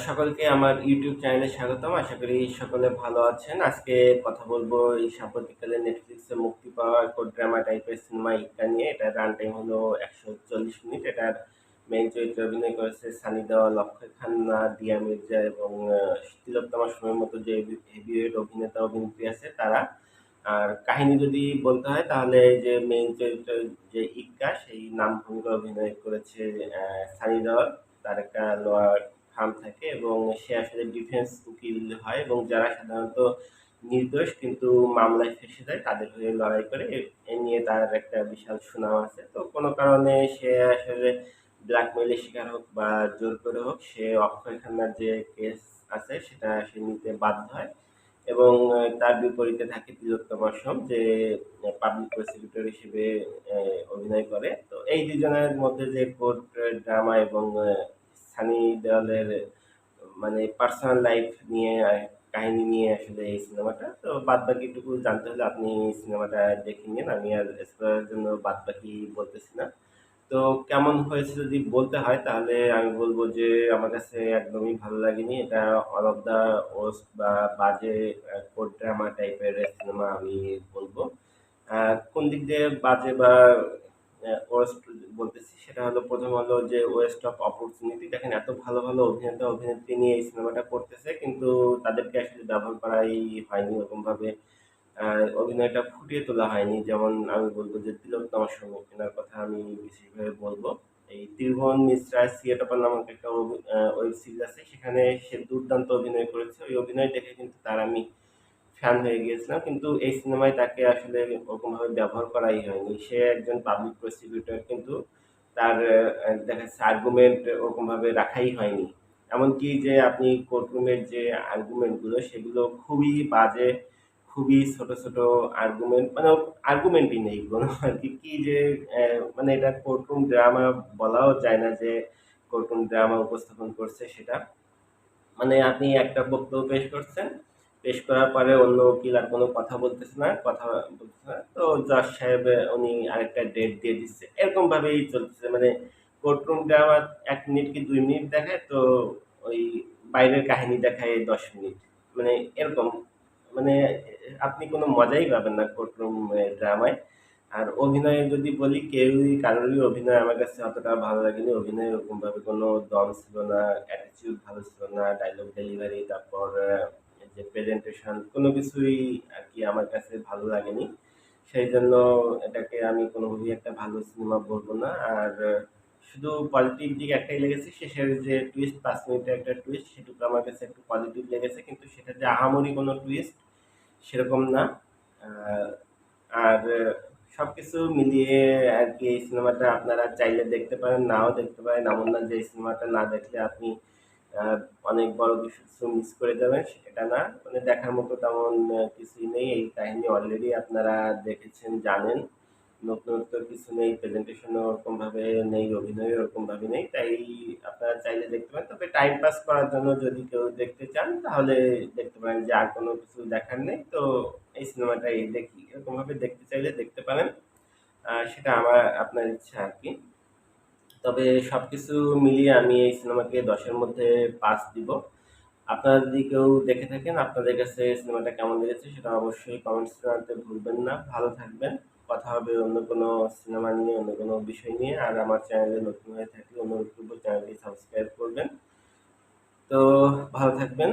সকলকে আমার ইউটিউব চ্যানেলে স্বাগতম। আশা করি সকলে ভালো আছেন। আজকে কথা বলবো এই সাম্প্রতিককালে নেটফ্লিক্সে মুক্তি পাওয়া কোড ড্রামা টাইপের সিনেমা 'ইক্কা' নিয়ে। এটার রান টাইম হলো ১৪০ মিনিট। এটার মেইন চরিত্রে অভিনয় করেছে সানি দেওয়াল, অক্ষয় খান্না, দিয়া মির্জা এবং তিলোত্তমা সুমের মতো যে হেভিওয়েট অভিনেতা অভিনেত্রী আছে তারা। আর কাহিনী যদি বলতে হয় তাহলে এই যে মেইন চরিত্র যে 'ইক্কা' সেই নাম ভূমিকায় অভিনয় করেছে সানি দেওয়াল। তার একটা লয়ার ফার্ম থাকে এবং সে আসলে ডিফেন্স উকিল হয় এবং যারা সাধারণত নির্দোষ কিন্তু মামলায় ফেঁসে যায় তাদের হয়ে লড়াই করে। এ নিয়ে তার একটা বিশাল সুনাম আছে। তো কোনো কারণে সে আসলে ব্ল্যাকমেইলের শিকার হোক বা জোর করে হোক সে অক্ষয় খান্নার যে কেস আছে সেটা সে নিতে বাধ্য হয় এবং তার বিপরীতে থাকে তিলোত্তমা সোম যে পাবলিক প্রসিকিউটর হিসেবে অভিনয় করে। তো এই দুজনের মধ্যে যে কোর্ট ড্রামা এবং সানি দেওয়ালের মানে পার্সোনাল লাইফ নিয়ে কাহিনী নিয়ে আসলে এই সিনেমাটা। তো বাদবাকিটুকু জানতে হলে আপনি সিনেমাটা দেখে নিন। আমি আর স্পয়লারের জন্য বাদবাকি বলতেছি না। তো কেমন হয়েছে যদি বলতে হয় তাহলে আমি বলব যে আমার কাছে একদমই ভালো লাগেনি। এটা অল অফ দ্য ওয়ার্স্ট বা বাজে কোর্ট ড্রামা টাইপের সিনেমা আমি বলব। কোন দিক দিয়ে বাজে বা ওয়েস্ট বলতেছি সেটা হলো প্রথম হলো যে ওয়েস্ট অফ অপরচুনিটি। দেখেন এত ভালো ভালো অভিনেতা অভিনেত্রী নিয়ে এই সিনেমাটা করতেছে কিন্তু তাদেরকে আসলে ব্যবহার করাই হয়নি ওরকম ভাবে। অভিনয়টা ফুটিয়ে তোলা হয়নি। যেমন আমি বলব যে তিলোত্তমা সুমি এনার কথা আমি বিশেষভাবে বলব। এই ত্রিভুবন মিশ্রা সিয়েটাপা নামক একটা ওয়েব সিরিজ আছে সেখানে সে দুর্দান্ত অভিনয় করেছে। ওই অভিনয় দেখে কিন্তু তার আমি ফ্যান হয়ে গিয়েছিলাম কিন্তু এই সিনেমায় তাকে আসলে ওরকমভাবে ব্যবহার করাই হয়নি। সে একজন পাবলিক প্রসিকিউটর কিন্তু তার দেখা যাচ্ছে আর্গুমেন্ট ওরকমভাবে রাখাই হয়নি। এমনকি যে আপনি কোর্টরুমের যে আর্গুমেন্টগুলো সেগুলো খুবই বাজে, খুবই ছোট ছোট আর্গুমেন্ট মানে আর্গুমেন্টই নেই কোনো আরকি কি যে মানে এটা কোর্টরুম ড্রামা বলাও যায় না যে কোর্টরুম ড্রামা উপস্থাপন করছে সেটা। মানে আপনি একটা বক্তব্য পেশ করছেন, পেশ করার পরে অন্য উকিল আর কোনো কথা বলতেছে না। তো জজ সাহেব উনি আরেকটা ডেট দিয়ে দিচ্ছে। এরকম ভাবেই চলতেছে। মানে কোর্টরুম ড্রামা ১ মিনিট কি ২ মিনিট দেখায় তো ওই বাইরের কাহিনী দেখায় ১০ মিনিট। মানে এরকম মানে আপনি কোনো মজাই পাবেন না কোর্টরুম ড্রামায়। আর অভিনয়ে যদি বলি কারোরই অভিনয় আমার কাছে অতটা ভালো লাগেনি। অভিনয়ে ওরকমভাবে কোনো দম ছিল না, অ্যাটিটিউড ভালো ছিল না, ডায়লগ ডেলিভারি তারপর যে প্রেজেন্টেশন কোনো কিছুই আরকি আমার কাছে ভালো লাগেনি। সেইজন্য এটাকে আমি কোনোভাবেই একটা ভালো সিনেমা বলব না। আর শুধু পজিটিভ দিক একটাই লেগেছে শেষের যে টুইস্ট ৫ মিনিটের একটা টুইস্ট সেটুকু আমার কাছে একটু পজিটিভ লেগেছে। কিন্তু সেটা যে আহামরি কোনো টুইস্ট সেরকম না। আ আর সবকিছু মিলিয়ে আরকি এই সিনেমাটা আপনারা চাইলে দেখতে পারেন, নাও দেখতে পারেন। এমন না যে এই সিনেমাটা না দেখলে আপনি আ অনেক বড় কিছু মিস করে যাবেন সেটা না। মানে দেখার মতো তেমন কিছুই নেই। এই কাহিনী অলরেডি আপনারা দেখেছেন, জানেন। নতুনত্ব কিছু নেই, প্রেজেন্টেশনও ওরকমভাবে নেই, অভিনয়ও ওরকমভাবে নেই। তাই আপনারা চাইলে দেখতে পারেন। তবে টাইম পাস করার জন্য যদি কেউ দেখতে চান তাহলে দেখতে পারেন যে আর কোনো কিছু দেখার নেই। তো এই সিনেমাটাই দেখি। এরকমভাবে দেখতে চাইলে দেখতে পারেন। সেটা আপনার ইচ্ছা আরকি। তবে সবকিছু মিলিয়ে আমি এই সিনেমাকে ১০ এর মধ্যে ৫ দিব। আপনারা যদি কেউ দেখে থাকেন, আপনাদের কাছে সিনেমাটা কেমন লেগেছে সেটা অবশ্যই কমেন্টস জানাতে ভুলবেন না। ভালো থাকবেন। কথা হবে অন্য কোনো সিনেমা নিয়ে, অন্য কোনো বিষয় নিয়ে। আর আমার চ্যানেলে নতুন হয়ে থাকলে অনুরোধ করব চ্যানেলটি সাবস্ক্রাইব করবেন। তো ভালো থাকবেন।